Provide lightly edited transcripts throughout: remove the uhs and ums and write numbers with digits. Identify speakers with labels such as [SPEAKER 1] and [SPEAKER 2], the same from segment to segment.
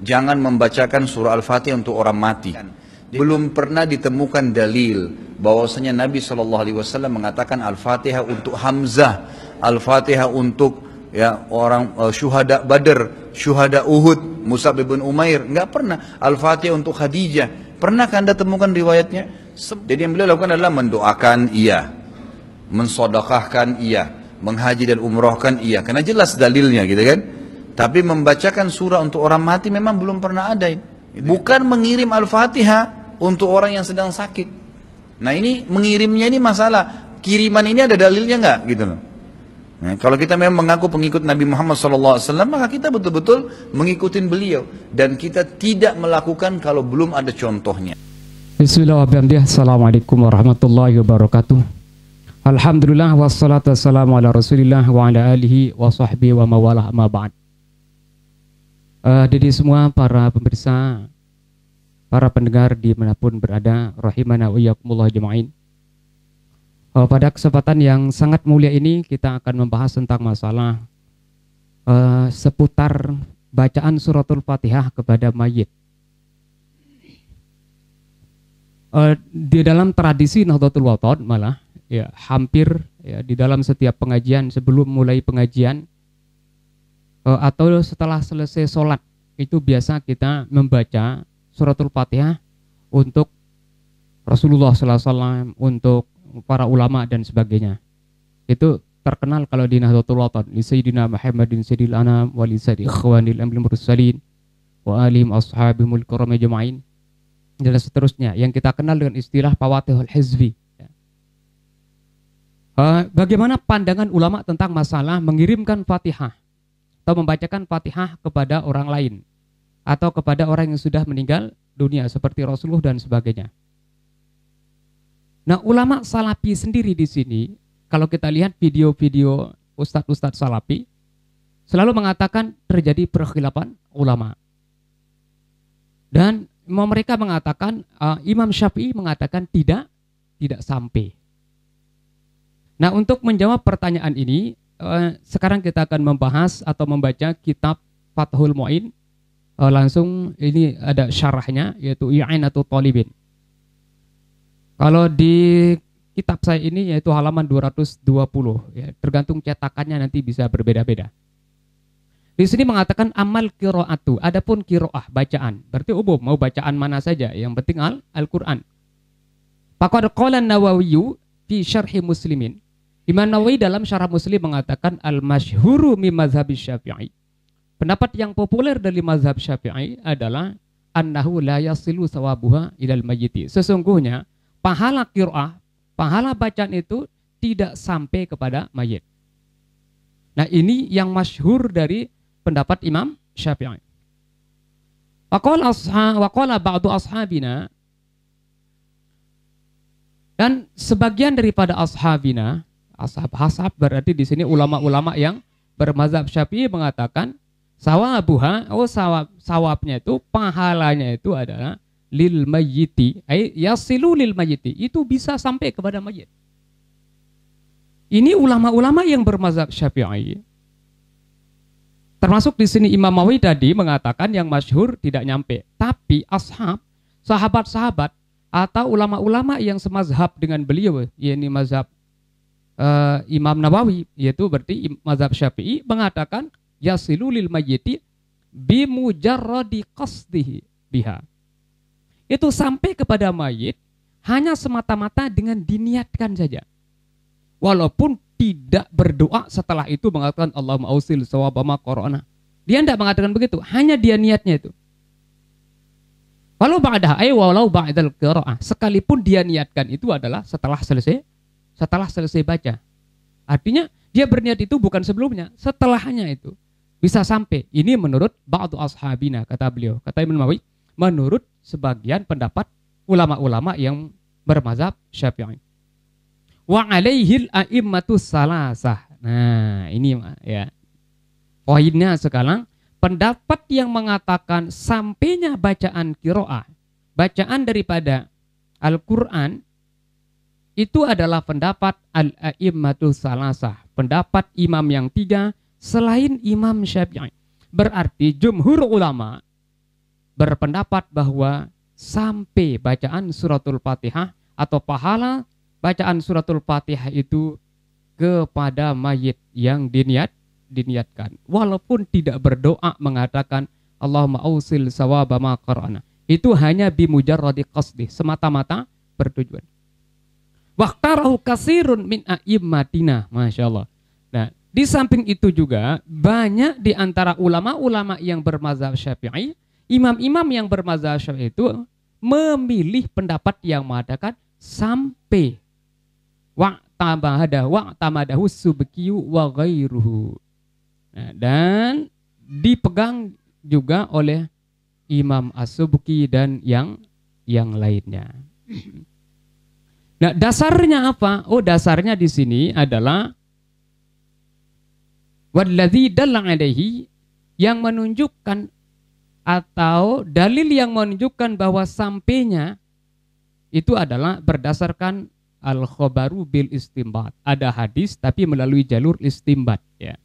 [SPEAKER 1] jangan membacakan surah Al-Fatihah untuk orang mati. Belum pernah ditemukan dalil bahwasanya Nabi SAW mengatakan Al-Fatihah untuk Hamzah, Al-Fatihah untuk ya orang syuhada Badr, syuhada Uhud, Mus'ab bin Umair. Enggak pernah. Al-Fatihah untuk Khadijah. Pernahkah Anda temukan riwayatnya? Jadi yang beliau lakukan adalah mendoakan iya, mensodakahkan iya, menghaji dan umrohkan iya, karena jelas dalilnya gitu kan. Tapi membacakan surah untuk orang mati memang belum pernah ada. Bukan mengirim Al-Fatihah untuk orang yang sedang sakit. Nah ini mengirimnya ini masalah. Kiriman ini ada dalilnya nggak gitu loh. Nah, kalau kita memang mengaku pengikut Nabi Muhammad SAW, maka kita betul-betul mengikuti beliau. Dan kita tidak melakukan kalau belum ada contohnya.
[SPEAKER 2] Bismillahirrahmanirrahim. Assalamualaikum warahmatullahi wabarakatuh. Alhamdulillah wassalatu wassalamu ala rasulillah wa ala alihi wa sahbihi wa mawalah amma ba'd. Jadi semua para pemirsa, para pendengar dimanapun berada, rahimana wa iyyakumullah jema'in. Pada kesempatan yang sangat mulia ini kita akan membahas tentang masalah seputar bacaan suratul Fatihah kepada mayit. Di dalam tradisi Nahdlatul Wathon malah ya hampir ya, di dalam setiap pengajian sebelum mulai pengajian atau setelah selesai sholat itu biasa kita membaca suratul Fatihah untuk Rasulullah SAW, untuk para ulama dan sebagainya. Itu terkenal kalau di Nahdlatul Wathon, li Sayyidina Muhammadin Sayyidil Anam wa li Sayyidi Ikhwanil Amlil Mursalin wa alim ashabimul kiram ajma'in dan seterusnya yang kita kenal dengan istilah Fawatihul Hizbi. Bagaimana pandangan ulama tentang masalah mengirimkan Fatihah atau membacakan Fatihah kepada orang lain atau kepada orang yang sudah meninggal dunia seperti Rasulullah dan sebagainya. Nah, ulama Salafi sendiri di sini, kalau kita lihat video-video ustadz-ustadz Salafi, selalu mengatakan terjadi perkhilafan ulama. Dan mereka mengatakan, Imam Syafi'i mengatakan tidak sampai. Nah, untuk menjawab pertanyaan ini, sekarang kita akan membahas atau membaca kitab Fathul Mu'in. Langsung ini ada syarahnya, yaitu I'anatul Talibin. Kalau di kitab saya ini yaitu halaman 220, ya, tergantung cetakannya nanti bisa berbeda-beda. Di sini mengatakan amal qiraatu, adapun qiraah bacaan, berarti umum mau bacaan mana saja, yang penting Al-Qur'an. Faqad qala an-Nawawi fi syarhi Muslimin. Imam Nawawi dalam syarah Muslim mengatakan al-masyhuru min mazhab Syafi'i. Pendapat yang populer dari mazhab Syafi'i adalah annahu la yasilu sawabuha ilal mayyiti. Sesungguhnya pahala qiraah, pahala bacaan itu tidak sampai kepada mayit. Nah, ini yang masyhur dari pendapat Imam Syafi'i. Wa qala ba'du ashabina, dan sebagian daripada ashabina, ashab berarti di sini ulama-ulama yang bermazhab Syafi'i mengatakan sawabuha, sawabnya itu, pahalanya itu adalah lil mayyiti, yasilu lil mayyiti, itu bisa sampai kepada mayit. Ini ulama-ulama yang bermazhab Syafi'i. Termasuk di sini Imam Nawawi tadi mengatakan yang masyhur tidak nyampe. Tapi sahabat-sahabat atau ulama-ulama yang semazhab dengan beliau, yakni mazhab Imam Nawawi, yaitu berarti mazhab Syafi'i, mengatakan yasilu lil mayyiti bi mujarradi qasdihi biha. Itu sampai kepada mayit hanya semata-mata dengan diniatkan saja. Walaupun tidak berdoa setelah itu mengatakan Allahumma ausil sawabama qara'na. Dia tidak mengatakan begitu, hanya dia niatnya itu. Walau ba'dal qira'ah, sekalipun dia niatkan itu adalah setelah selesai baca. Artinya dia berniat itu bukan sebelumnya, setelahnya itu bisa sampai. Ini menurut ba'du ashabina, kata beliau, kata Imam Nawawi, menurut sebagian pendapat ulama-ulama yang bermazhab Syafi'i. Wa alaihil a'immatus salasah. Nah, ini ya. Poinnya sekarang, pendapat yang mengatakan sampainya bacaan qiraah, bacaan daripada Al-Qur'an, itu adalah pendapat al-a'immatus salasah, pendapat imam yang tiga selain Imam Syafi'i. Berarti jumhur ulama berpendapat bahwa sampai bacaan suratul Fatihah atau pahala bacaan suratul Fatihah itu kepada mayit yang diniatkan, walaupun tidak berdoa mengatakan Allahumma ausil sawaba ma qara'na. Itu hanya bimujarradi qasdi, semata-mata bertujuan. Waqtarahu kasirun min a'immatina, Masya Allah. Nah, di samping itu juga banyak di antara ulama-ulama yang bermazhab Syafi'i, imam-imam yang bermazhab Syafi'i itu memilih pendapat yang mengatakan sampai wa'tamadahu subkiyu wa ghairuhu. Nah, dan dipegang juga oleh Imam As-Subki dan yang lainnya. Nah, dasarnya apa? Oh, dasarnya di sini adalah walladzi dalla alaihi, yang menunjukkan atau dalil yang menunjukkan bahwa sampainya itu adalah berdasarkan al-khobaru bil istimbat. Ada hadis tapi melalui jalur istimbat, ya.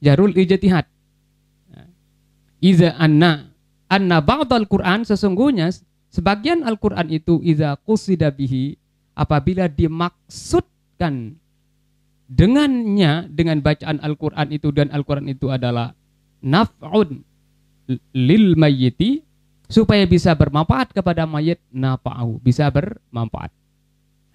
[SPEAKER 2] Jalur ijtihad. Iza anna ba'dal Qur'an, sesungguhnya sebagian Al-Qur'an itu iza qusida bihi, apabila dimaksudkan dengannya, dengan bacaan Al-Qur'an itu, dan Al-Qur'an itu adalah naf'un lil mayyiti, supaya bisa bermanfaat kepada mayit, nafa'u, bisa bermanfaat.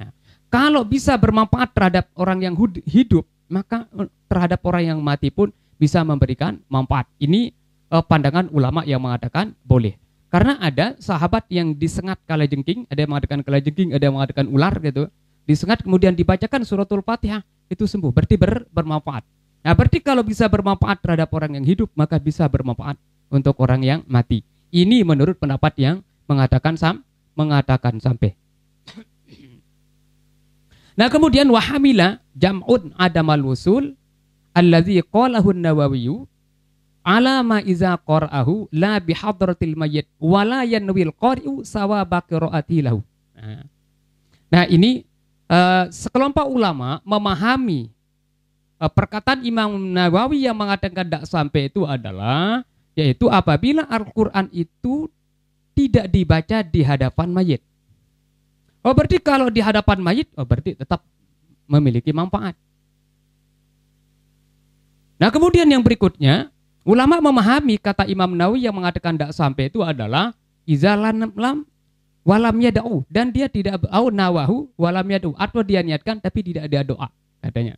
[SPEAKER 2] Nah, kalau bisa bermanfaat terhadap orang yang hidup, maka terhadap orang yang mati pun bisa memberikan manfaat. Ini pandangan ulama yang mengatakan boleh. Karena ada sahabat yang disengat kalajengking, ada yang mengatakan kalajengking, ada yang mengatakan ular gitu. Disengat kemudian dibacakan suratul Fatihah, itu sembuh, berarti bermanfaat. Nah, berarti kalau bisa bermanfaat terhadap orang yang hidup, maka bisa bermanfaat untuk orang yang mati. Ini menurut pendapat yang mengatakan sampai. Nah, kemudian wahamila jam'un adamal wusul allazi qalahu an-Nawawi ala ma iza qara'ahu la bihadratil mayyit wa la yanwil qari'u sawaba qira'ati lahu. Nah, ini sekelompok ulama memahami perkataan Imam Nawawi yang mengatakan tidak sampai itu adalah, yaitu apabila Al-Quran itu tidak dibaca di hadapan mayit. Oh, berarti kalau di hadapan mayit, oh berarti tetap memiliki manfaat. Nah, kemudian yang berikutnya, ulama memahami kata Imam Nawawi yang mengatakan tidak sampai itu adalah izalan lam walam yada'u, dan dia tidak au nawahu walam yada'u, atau dia niatkan tapi tidak ada doa katanya.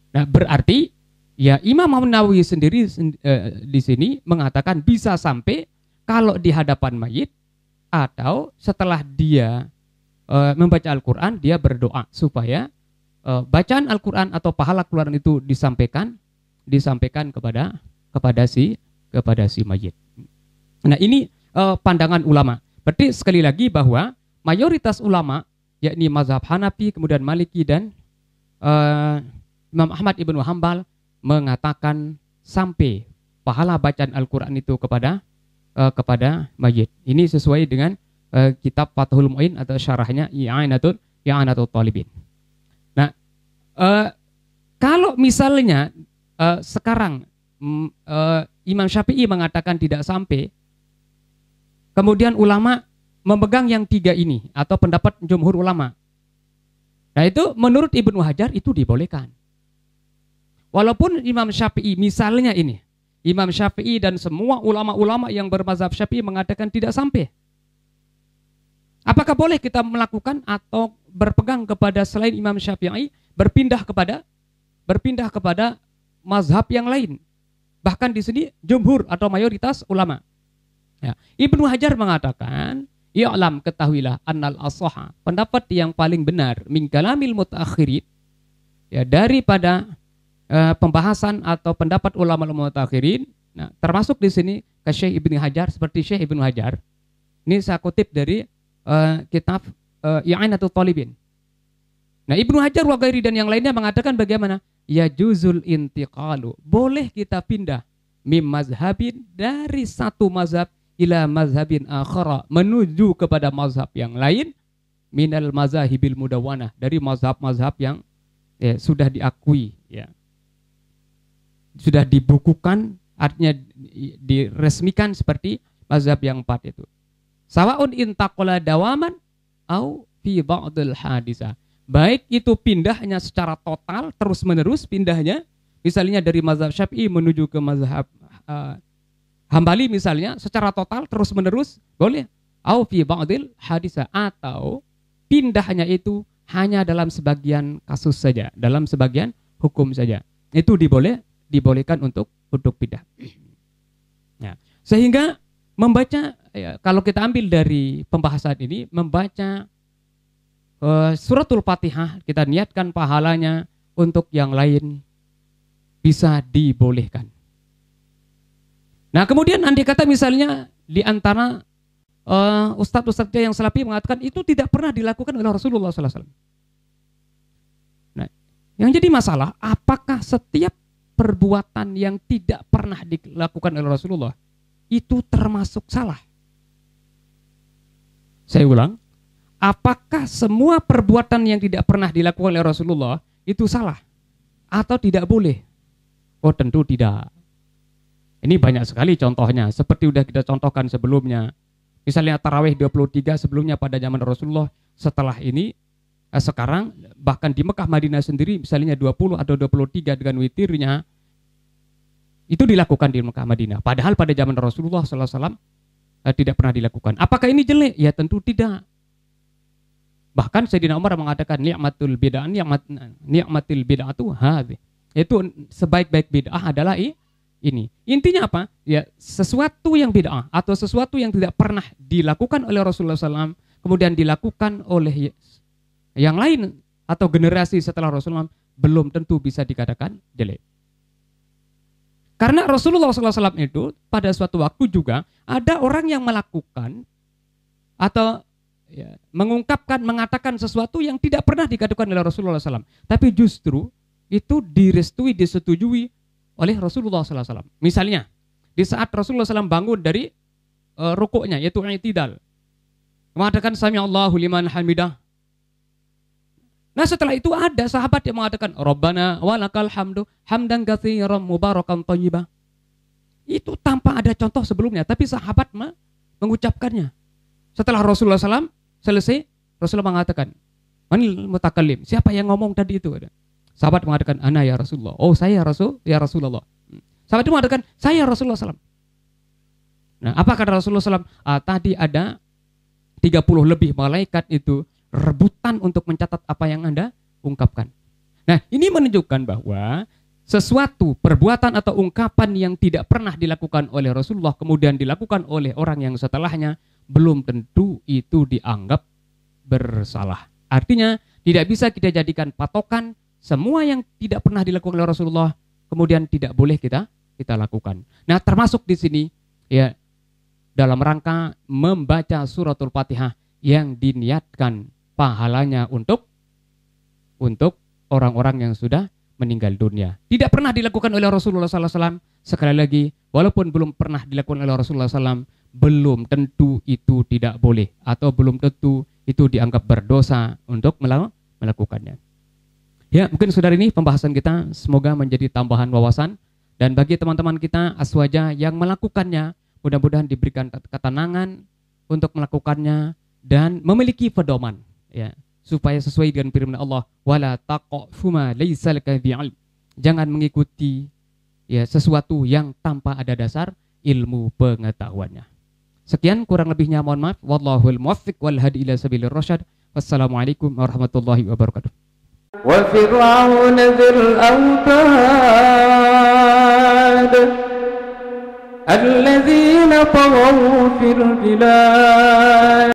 [SPEAKER 2] Nah, berarti ya Imam Nawawi sendiri di sini mengatakan bisa sampai kalau di hadapan mayit atau setelah dia membaca Al-Quran, dia berdoa supaya bacaan Al-Quran atau pahala Al-Quran itu disampaikan kepada si mayit. Nah, ini pandangan ulama. Berarti sekali lagi bahwa mayoritas ulama, yakni mazhab Hanafi, kemudian Maliki dan Imam Ahmad ibnu Hanbal mengatakan sampai pahala bacaan Al-Quran itu kepada mayit. Ini sesuai dengan kitab Fathul Mu'in atau syarahnya I'anatul Talibin. Nah, kalau misalnya sekarang Imam Syafi'i mengatakan tidak sampai, kemudian ulama memegang yang tiga ini atau pendapat jumhur ulama, nah itu menurut Ibnu Hajar itu dibolehkan. Walaupun Imam Syafi'i misalnya ini, Imam Syafi'i dan semua ulama-ulama yang bermazhab Syafi'i mengatakan tidak sampai. Apakah boleh kita melakukan atau berpegang kepada selain Imam Syafi'i, berpindah kepada mazhab yang lain? Bahkan di sini jumhur atau mayoritas ulama. Ya. Ibnu Hajar mengatakan, "I'lam, ketahuilah, annal as-sahha, pendapat yang paling benar min kalamil mutaakhirin, ya, daripada pembahasan atau pendapat ulama mutakhirin." Nah, termasuk di sini ke Syekh Ibnu Hajar, seperti Syekh Ibnu Hajar. Ini saya kutip dari kitab I'anatul Talibin. Nah, Ibnu Hajar wa ghairi dan yang lainnya mengatakan bagaimana? Ya juzul intiqalu, boleh kita pindah mim mazhabin, dari satu mazhab ila mazhabin akhara, menuju kepada mazhab yang lain, minal mazahibil mudawwanah, dari mazhab-mazhab yang sudah diakui, ya, sudah dibukukan artinya diresmikan seperti mazhab yang 4 itu. Sawa'un intaqala dawaman au fi ba'dil hadisa. Baik itu pindahnya secara total terus menerus pindahnya, misalnya dari mazhab Syafi'i menuju ke mazhab Hambali misalnya secara total terus menerus boleh. Au fi ba'dil hadisa, atau pindahnya itu hanya dalam sebagian kasus saja, dalam sebagian hukum saja. Itu dibolehkan untuk pindah. Ya. Sehingga membaca, ya, kalau kita ambil dari pembahasan ini, membaca suratul Fatihah, kita niatkan pahalanya untuk yang lain, bisa dibolehkan. Nah kemudian andai kata misalnya di antara ustadz-ustadznya yang salafi mengatakan itu tidak pernah dilakukan oleh Rasulullah SAW. Nah, yang jadi masalah, apakah setiap perbuatan yang tidak pernah dilakukan oleh Rasulullah itu termasuk salah? Saya ulang, apakah semua perbuatan yang tidak pernah dilakukan oleh Rasulullah itu salah atau tidak boleh? Oh tentu tidak. Ini banyak sekali contohnya, seperti sudah kita contohkan sebelumnya. Misalnya tarawih 23 sebelumnya pada zaman Rasulullah, setelah ini sekarang bahkan di Mekah Madinah sendiri misalnya 20 atau 23 dengan witirnya itu dilakukan di Mekah Madinah. Padahal pada zaman Rasulullah SAW tidak pernah dilakukan. Apakah ini jelek? Ya tentu tidak. Bahkan Sayyidina Umar mengatakan ni'matul bid'ah, ni'matil bid'atu hadhi. Itu sebaik-baik bid'ah adalah ini. Intinya apa? Ya, sesuatu yang bid'ah atau sesuatu yang tidak pernah dilakukan oleh Rasulullah SAW kemudian dilakukan oleh yang lain atau generasi setelah Rasulullah belum tentu bisa dikatakan jelek. Karena Rasulullah SAW itu pada suatu waktu juga ada orang yang melakukan atau ya, mengungkapkan, mengatakan sesuatu yang tidak pernah dikatakan oleh Rasulullah SAW, tapi justru itu direstui, disetujui oleh Rasulullah SAW. Misalnya, di saat Rasulullah SAW bangun dari rukuknya, yaitu i'tidal, mengatakan Sami Allahu liman hamidah. Nah setelah itu ada sahabat yang mengatakan Rabbana walakal hamdu hamdan katsiran mubarakan thayyibah. Itu tanpa ada contoh sebelumnya, tapi sahabat mengucapkannya. Setelah Rasulullah SAW selesai, Rasulullah mengatakan, manil mutakallim, siapa yang ngomong tadi itu? Sahabat mengatakan, ana ya Rasulullah. Oh saya ya Rasulullah. Sahabat itu mengatakan, saya Rasulullah SAW. Nah apa kata Rasulullah SAW? Tadi ada 30 lebih malaikat itu rebutan untuk mencatat apa yang Anda ungkapkan. Nah ini menunjukkan bahwa sesuatu perbuatan atau ungkapan yang tidak pernah dilakukan oleh Rasulullah kemudian dilakukan oleh orang yang setelahnya belum tentu itu dianggap bersalah. Artinya tidak bisa kita jadikan patokan semua yang tidak pernah dilakukan oleh Rasulullah kemudian tidak boleh kita lakukan. Nah, termasuk di sini ya dalam rangka membaca suratul Fatihah yang diniatkan pahalanya untuk orang-orang yang sudah meninggal dunia. Tidak pernah dilakukan oleh Rasulullah SAW. Sekali lagi, walaupun belum pernah dilakukan oleh Rasulullah SAW, belum tentu itu tidak boleh atau belum tentu itu dianggap berdosa untuk melakukannya. Ya, mungkin saudara ini pembahasan kita semoga menjadi tambahan wawasan dan bagi teman-teman kita aswaja yang melakukannya mudah-mudahan diberikan ketenangan untuk melakukannya dan memiliki pedoman ya supaya sesuai dengan firman Allah wala taqfu ma laysa laka bi'ilm. Jangan mengikuti ya sesuatu yang tanpa ada dasar ilmu pengetahuannya. Sekian kurang lebihnya mohon maaf. Wallahul muwaffiq wal hadi ila sabilir rasyad. Wassalamualaikum warahmatullahi wabarakatuh.
[SPEAKER 3] وفرعون ذي الأوتاد الذين طغوا في البلاد